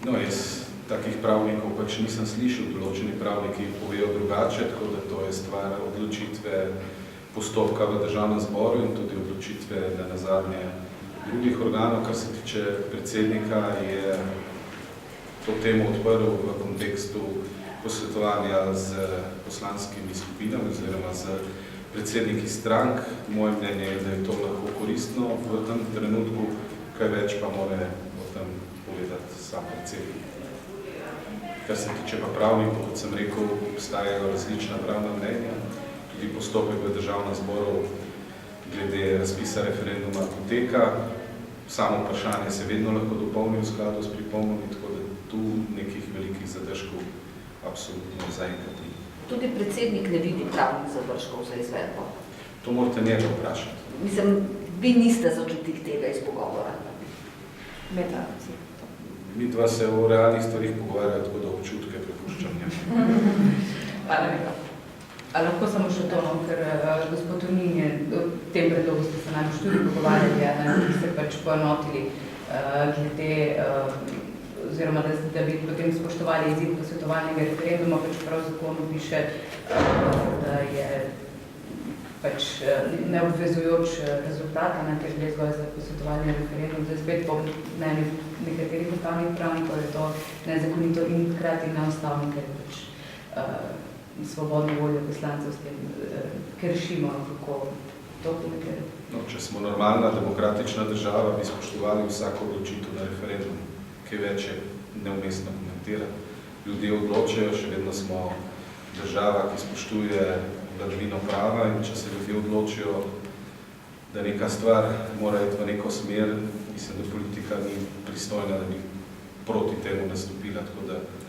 No, jaz takih pravnikov pač nisem slišal, določeni pravniki povejo drugače, tako da to je stvar odločitve postopka v državnem zboru in tudi odločitve na nazadnje drugih organov. Kar se tiče predsednika, je to temo odprl v kontekstu posvetovanja z poslanskimi skupinami oziroma z predsedniki strank. Moje mnenje je, da je to lahko koristno v tem trenutku, kaj več pa mora o tem povedati sam predsednik. Kar se tiče pa pravnikov, kot sem rekel, obstajajo različna pravna mnenja, tudi postopek v državnem zboru glede razpisa referenduma poteka. Samo vprašanje se vedno lahko dopolni v skladu s pripombami, tako da tu nekih velikih zadržkov absolutno zaenkrat ni. Tudi predsednik ne vidi pravnih zadržkov za izvedbo. To morate njega vprašati. Mislim, vi niste začutik tega iz pogovora. Mi dva se o realnih stvarih pogovarjajo, tako da občutke prepuščam njemu. Hvala lepa. A lahko samo še to, ker gospod Tonin je v tem predlogu ste se najbolj tudi pogovarjali, ki ste pač poenotili glede, oziroma da bi potem spoštovali izid posvetovalnega referenduma, pač prav v zakonu piše, da je pač neobvezujoč rezultat, ker gre zgolj za posvetovalni referendum. Zdaj spet po mnenju nekaterih ustavnih pravnikov je to nezakonito in hkrati neustavno, ker pač svobodno voljo poslancev s tem kršimo, kako to komentirati. No, če smo normalna demokratična država, bi spoštovali vsako odločitev na referendum, kaj več je neumestno komentirati. Ljudje odločajo, še vedno smo država, ki spoštuje vladavino prava in če se ljudje odločijo, da neka stvar mora iti v neko smer, mislim, da politika ni pristojna, da bi proti temu nastopila. Tako